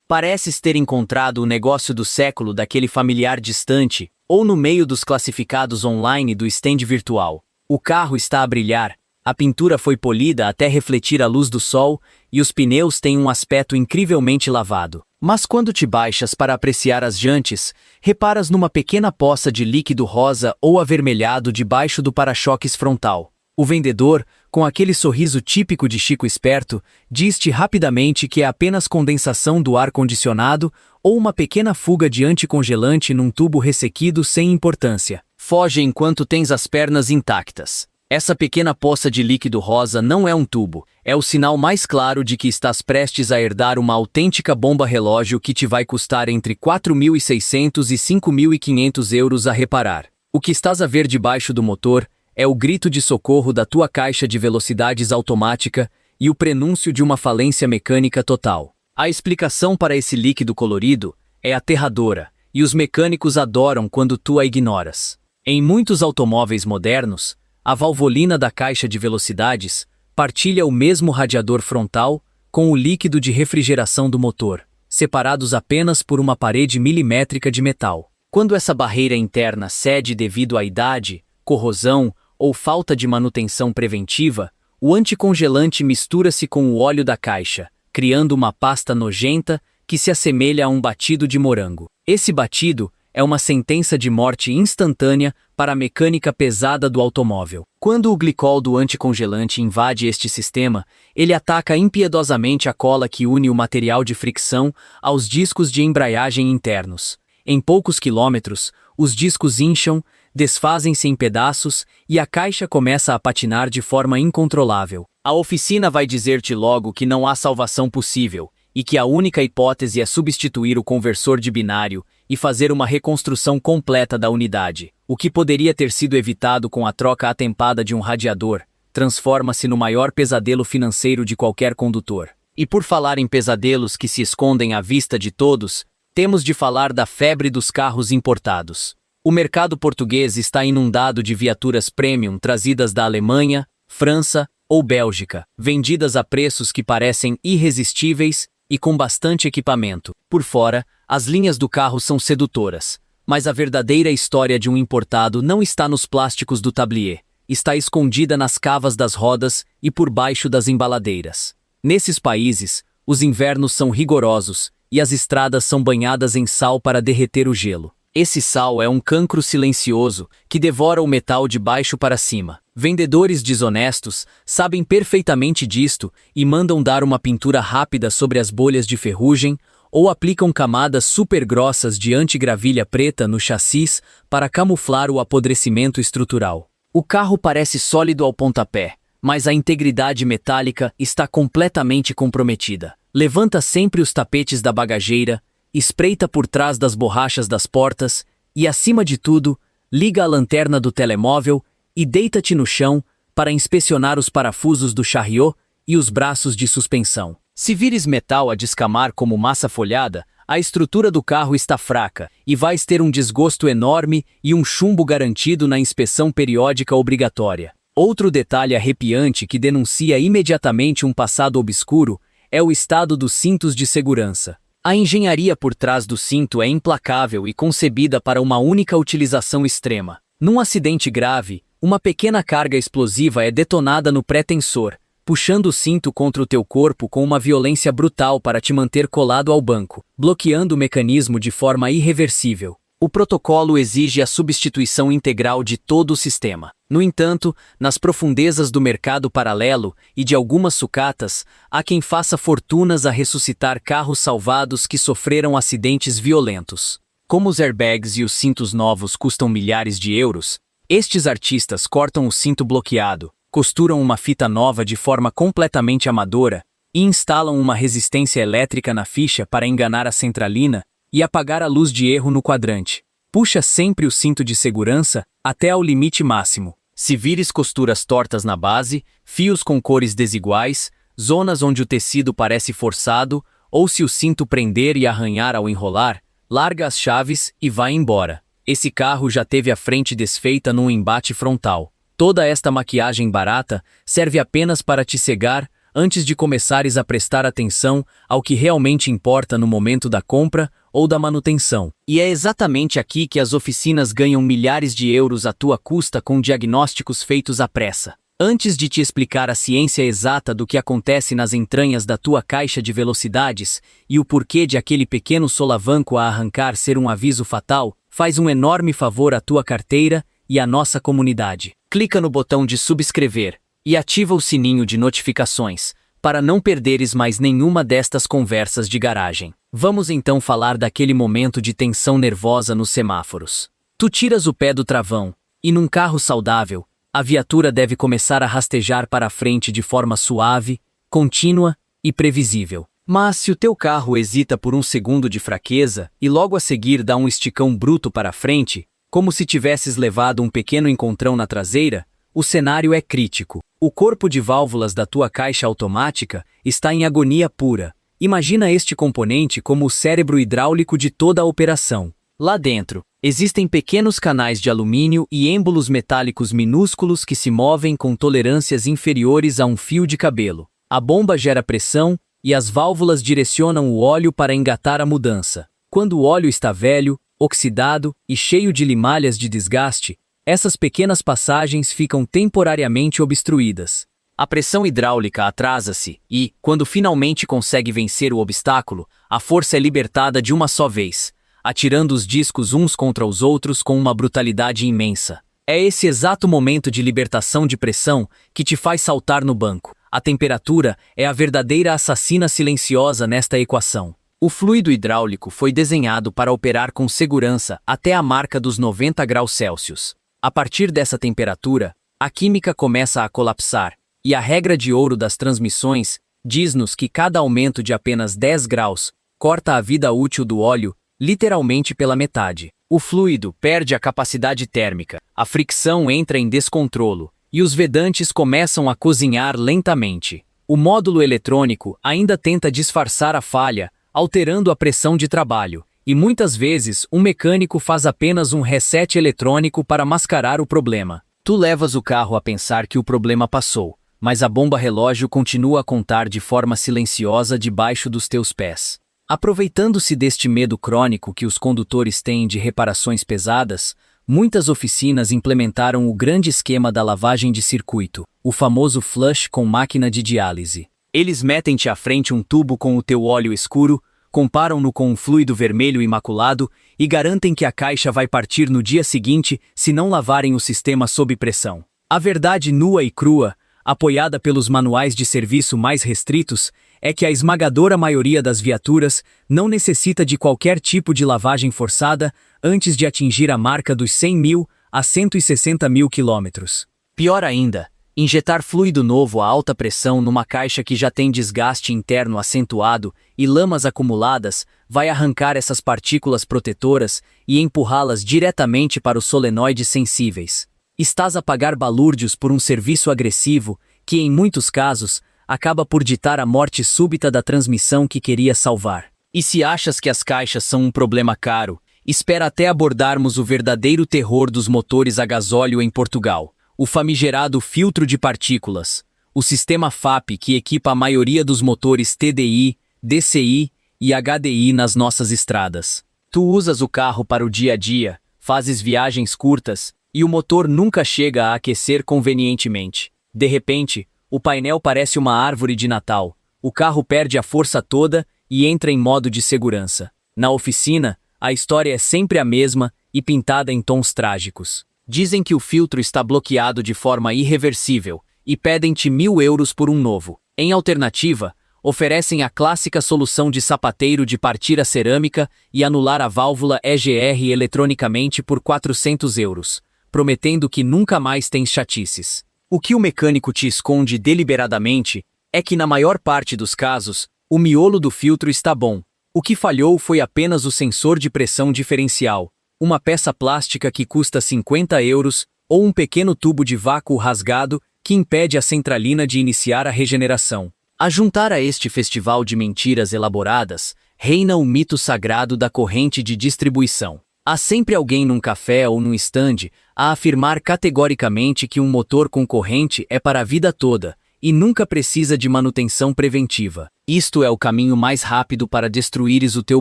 Pareces ter encontrado o negócio do século daquele familiar distante, ou no meio dos classificados online do stand virtual. O carro está a brilhar, a pintura foi polida até refletir a luz do sol, e os pneus têm um aspecto incrivelmente lavado. Mas quando te baixas para apreciar as jantes, reparas numa pequena poça de líquido rosa ou avermelhado debaixo do para-choques frontal. O vendedor, com aquele sorriso típico de Chico Esperto, diz-te rapidamente que é apenas condensação do ar-condicionado ou uma pequena fuga de anticongelante num tubo ressequido sem importância. Foge enquanto tens as pernas intactas. Essa pequena poça de líquido rosa não é um tubo, é o sinal mais claro de que estás prestes a herdar uma autêntica bomba-relógio que te vai custar entre 4.600 e 5.500 euros a reparar. O que estás a ver debaixo do motor é o grito de socorro da tua caixa de velocidades automática e o prenúncio de uma falência mecânica total. A explicação para esse líquido colorido é aterradora, e os mecânicos adoram quando tu a ignoras. Em muitos automóveis modernos, a valvolina da caixa de velocidades partilha o mesmo radiador frontal com o líquido de refrigeração do motor, separados apenas por uma parede milimétrica de metal. Quando essa barreira interna cede devido à idade, corrosão ou falta de manutenção preventiva, o anticongelante mistura-se com o óleo da caixa, criando uma pasta nojenta que se assemelha a um batido de morango. Esse batido é uma sentença de morte instantânea para a mecânica pesada do automóvel. Quando o glicol do anticongelante invade este sistema, ele ataca impiedosamente a cola que une o material de fricção aos discos de embreagem internos. Em poucos quilômetros, os discos incham, desfazem-se em pedaços e a caixa começa a patinar de forma incontrolável. A oficina vai dizer-te logo que não há salvação possível e que a única hipótese é substituir o conversor de binário e fazer uma reconstrução completa da unidade. O que poderia ter sido evitado com a troca atempada de um radiador, transforma-se no maior pesadelo financeiro de qualquer condutor. E por falar em pesadelos que se escondem à vista de todos, temos de falar da febre dos carros importados. O mercado português está inundado de viaturas premium trazidas da Alemanha, França ou Bélgica, vendidas a preços que parecem irresistíveis e com bastante equipamento. Por fora, as linhas do carro são sedutoras, mas a verdadeira história de um importado não está nos plásticos do tablier, está escondida nas cavas das rodas e por baixo das embaladeiras. Nesses países, os invernos são rigorosos e as estradas são banhadas em sal para derreter o gelo. Esse sal é um cancro silencioso que devora o metal de baixo para cima. Vendedores desonestos sabem perfeitamente disto e mandam dar uma pintura rápida sobre as bolhas de ferrugem ou aplicam camadas super grossas de antigravilha preta no chassis para camuflar o apodrecimento estrutural. O carro parece sólido ao pontapé, mas a integridade metálica está completamente comprometida. Levanta sempre os tapetes da bagageira, espreita por trás das borrachas das portas e, acima de tudo, liga a lanterna do telemóvel e deita-te no chão para inspecionar os parafusos do chariot e os braços de suspensão. Se vires metal a descamar como massa folhada, a estrutura do carro está fraca e vais ter um desgosto enorme e um chumbo garantido na inspeção periódica obrigatória. Outro detalhe arrepiante que denuncia imediatamente um passado obscuro é o estado dos cintos de segurança. A engenharia por trás do cinto é implacável e concebida para uma única utilização extrema. Num acidente grave, uma pequena carga explosiva é detonada no pré-tensor, puxando o cinto contra o teu corpo com uma violência brutal para te manter colado ao banco, bloqueando o mecanismo de forma irreversível. O protocolo exige a substituição integral de todo o sistema. No entanto, nas profundezas do mercado paralelo e de algumas sucatas, há quem faça fortunas a ressuscitar carros salvados que sofreram acidentes violentos. Como os airbags e os cintos novos custam milhares de euros, estes artistas cortam o cinto bloqueado, costuram uma fita nova de forma completamente amadora e instalam uma resistência elétrica na ficha para enganar a centralina e apagar a luz de erro no quadrante. Puxa sempre o cinto de segurança até ao limite máximo. Se vires costuras tortas na base, fios com cores desiguais, zonas onde o tecido parece forçado, ou se o cinto prender e arranhar ao enrolar, larga as chaves e vai embora. Esse carro já teve a frente desfeita num embate frontal. Toda esta maquiagem barata serve apenas para te cegar antes de começares a prestar atenção ao que realmente importa no momento da compra ou da manutenção. E é exatamente aqui que as oficinas ganham milhares de euros à tua custa com diagnósticos feitos à pressa. Antes de te explicar a ciência exata do que acontece nas entranhas da tua caixa de velocidades e o porquê de aquele pequeno solavanco a arrancar ser um aviso fatal, faz um enorme favor à tua carteira e à nossa comunidade. Clica no botão de subscrever e ativa o sininho de notificações, para não perderes mais nenhuma destas conversas de garagem. Vamos então falar daquele momento de tensão nervosa nos semáforos. Tu tiras o pé do travão, e num carro saudável, a viatura deve começar a rastejar para a frente de forma suave, contínua e previsível. Mas se o teu carro hesita por um segundo de fraqueza e logo a seguir dá um esticão bruto para a frente, como se tivesses levado um pequeno encontrão na traseira, o cenário é crítico. O corpo de válvulas da tua caixa automática está em agonia pura. Imagina este componente como o cérebro hidráulico de toda a operação. Lá dentro, existem pequenos canais de alumínio e êmbolos metálicos minúsculos que se movem com tolerâncias inferiores a um fio de cabelo. A bomba gera pressão e as válvulas direcionam o óleo para engatar a mudança. Quando o óleo está velho, oxidado e cheio de limalhas de desgaste, essas pequenas passagens ficam temporariamente obstruídas. A pressão hidráulica atrasa-se e, quando finalmente consegue vencer o obstáculo, a força é libertada de uma só vez, atirando os discos uns contra os outros com uma brutalidade imensa. É esse exato momento de libertação de pressão que te faz saltar no banco. A temperatura é a verdadeira assassina silenciosa nesta equação. O fluido hidráulico foi desenhado para operar com segurança até a marca dos 90 graus Celsius. A partir dessa temperatura, a química começa a colapsar, e a regra de ouro das transmissões diz-nos que cada aumento de apenas 10 graus corta a vida útil do óleo literalmente pela metade. O fluido perde a capacidade térmica, a fricção entra em descontrolo, e os vedantes começam a cozinhar lentamente. O módulo eletrônico ainda tenta disfarçar a falha, alterando a pressão de trabalho, e muitas vezes um mecânico faz apenas um reset eletrônico para mascarar o problema. Tu levas o carro a pensar que o problema passou, mas a bomba relógio continua a contar de forma silenciosa debaixo dos teus pés. Aproveitando-se deste medo crônico que os condutores têm de reparações pesadas, muitas oficinas implementaram o grande esquema da lavagem de circuito, o famoso flush com máquina de diálise. Eles metem-te à frente um tubo com o teu óleo escuro, comparam-no com um fluido vermelho imaculado e garantem que a caixa vai partir no dia seguinte se não lavarem o sistema sob pressão. A verdade nua e crua, apoiada pelos manuais de serviço mais restritos, é que a esmagadora maioria das viaturas não necessita de qualquer tipo de lavagem forçada antes de atingir a marca dos 100 mil a 160 mil quilômetros. Pior ainda, injetar fluido novo a alta pressão numa caixa que já tem desgaste interno acentuado e lamas acumuladas vai arrancar essas partículas protetoras e empurrá-las diretamente para os solenoides sensíveis. Estás a pagar balúrdios por um serviço agressivo que, em muitos casos, acaba por ditar a morte súbita da transmissão que queria salvar. E se achas que as caixas são um problema caro, espera até abordarmos o verdadeiro terror dos motores a gasóleo em Portugal. O famigerado filtro de partículas, o sistema FAP que equipa a maioria dos motores TDI, DCI e HDI nas nossas estradas. Tu usas o carro para o dia a dia, fazes viagens curtas e o motor nunca chega a aquecer convenientemente. De repente, o painel parece uma árvore de Natal, o carro perde a força toda e entra em modo de segurança. Na oficina, a história é sempre a mesma e pintada em tons trágicos. Dizem que o filtro está bloqueado de forma irreversível e pedem-te 1.000 euros por um novo. Em alternativa, oferecem a clássica solução de sapateiro de partir a cerâmica e anular a válvula EGR eletronicamente por 400 euros, prometendo que nunca mais tens chatices. O que o mecânico te esconde deliberadamente é que, na maior parte dos casos, o miolo do filtro está bom. O que falhou foi apenas o sensor de pressão diferencial, uma peça plástica que custa 50 euros ou um pequeno tubo de vácuo rasgado que impede a centralina de iniciar a regeneração. A juntar a este festival de mentiras elaboradas, reina o mito sagrado da corrente de distribuição. Há sempre alguém num café ou num estande a afirmar categoricamente que um motor com corrente é para a vida toda e nunca precisa de manutenção preventiva. Isto é o caminho mais rápido para destruires o teu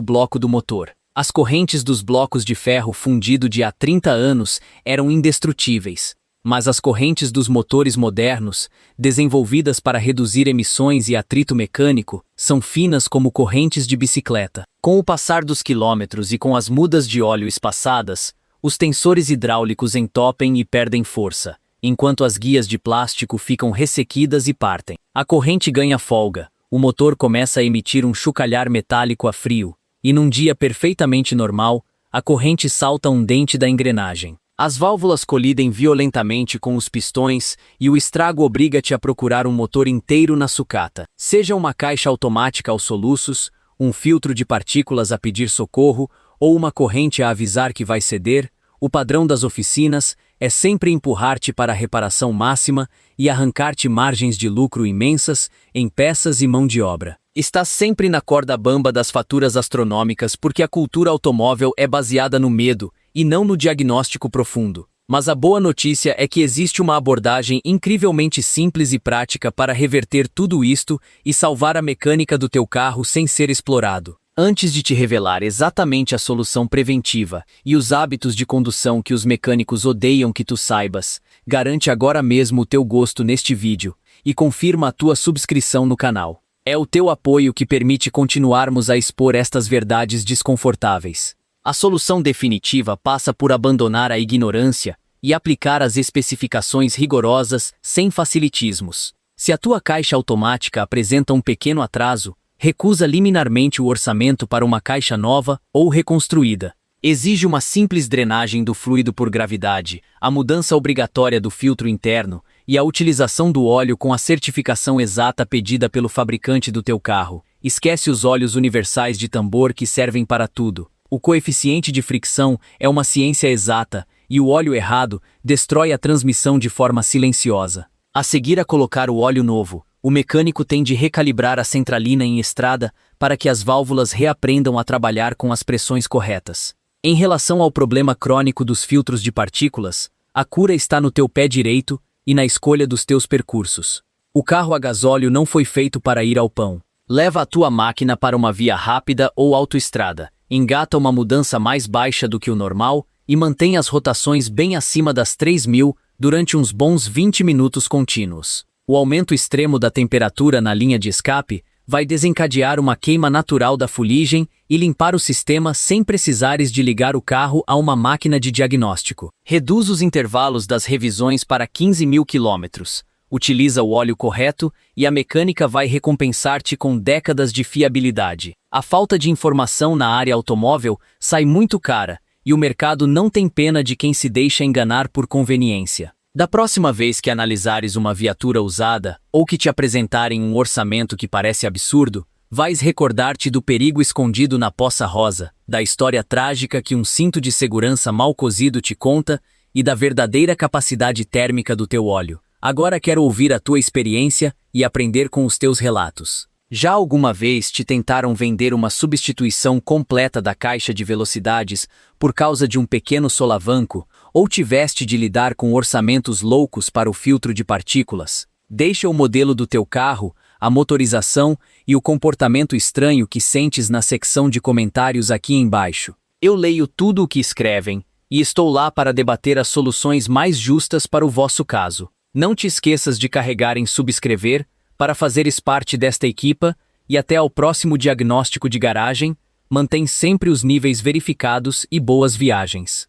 bloco do motor. As correntes dos blocos de ferro fundido de há 30 anos eram indestrutíveis, mas as correntes dos motores modernos, desenvolvidas para reduzir emissões e atrito mecânico, são finas como correntes de bicicleta. Com o passar dos quilômetros e com as mudas de óleo espaçadas, os tensores hidráulicos entopem e perdem força, enquanto as guias de plástico ficam ressequidas e partem. A corrente ganha folga, o motor começa a emitir um chocalhar metálico a frio, e num dia perfeitamente normal, a corrente salta um dente da engrenagem. As válvulas colidem violentamente com os pistões e o estrago obriga-te a procurar um motor inteiro na sucata. Seja uma caixa automática aos soluços, um filtro de partículas a pedir socorro ou uma corrente a avisar que vai ceder, o padrão das oficinas é sempre empurrar-te para a reparação máxima e arrancar-te margens de lucro imensas em peças e mão de obra. Estás sempre na corda bamba das faturas astronômicas porque a cultura automóvel é baseada no medo e não no diagnóstico profundo. Mas a boa notícia é que existe uma abordagem incrivelmente simples e prática para reverter tudo isto e salvar a mecânica do teu carro sem ser explorado. Antes de te revelar exatamente a solução preventiva e os hábitos de condução que os mecânicos odeiam que tu saibas, garante agora mesmo o teu gosto neste vídeo e confirma a tua subscrição no canal. É o teu apoio que permite continuarmos a expor estas verdades desconfortáveis. A solução definitiva passa por abandonar a ignorância e aplicar as especificações rigorosas sem facilitismos. Se a tua caixa automática apresenta um pequeno atraso, recusa liminarmente o orçamento para uma caixa nova ou reconstruída. Exige uma simples drenagem do fluido por gravidade, a mudança obrigatória do filtro interno e a utilização do óleo com a certificação exata pedida pelo fabricante do teu carro. Esquece os óleos universais de tambor que servem para tudo. O coeficiente de fricção é uma ciência exata e o óleo errado destrói a transmissão de forma silenciosa. A seguir a colocar o óleo novo, o mecânico tem de recalibrar a centralina em estrada para que as válvulas reaprendam a trabalhar com as pressões corretas. Em relação ao problema crônico dos filtros de partículas, a cura está no teu pé direito e na escolha dos teus percursos. O carro a gasóleo não foi feito para ir ao pão. Leva a tua máquina para uma via rápida ou autoestrada, engata uma mudança mais baixa do que o normal e mantém as rotações bem acima das 3.000 durante uns bons 20 minutos contínuos. O aumento extremo da temperatura na linha de escape vai desencadear uma queima natural da fuligem e limpar o sistema sem precisares de ligar o carro a uma máquina de diagnóstico. Reduz os intervalos das revisões para 15.000 quilômetros. Utiliza o óleo correto e a mecânica vai recompensar-te com décadas de fiabilidade. A falta de informação na área automóvel sai muito cara e o mercado não tem pena de quem se deixa enganar por conveniência. Da próxima vez que analisares uma viatura usada ou que te apresentarem um orçamento que parece absurdo, vais recordar-te do perigo escondido na poça rosa, da história trágica que um cinto de segurança mal cozido te conta e da verdadeira capacidade térmica do teu óleo. Agora quero ouvir a tua experiência e aprender com os teus relatos. Já alguma vez te tentaram vender uma substituição completa da caixa de velocidades por causa de um pequeno solavanco, ou tiveste de lidar com orçamentos loucos para o filtro de partículas? Deixa o modelo do teu carro, a motorização e o comportamento estranho que sentes na secção de comentários aqui embaixo. Eu leio tudo o que escrevem e estou lá para debater as soluções mais justas para o vosso caso. Não te esqueças de carregar em subscrever para fazeres parte desta equipa e até ao próximo diagnóstico de garagem, mantém sempre os níveis verificados e boas viagens.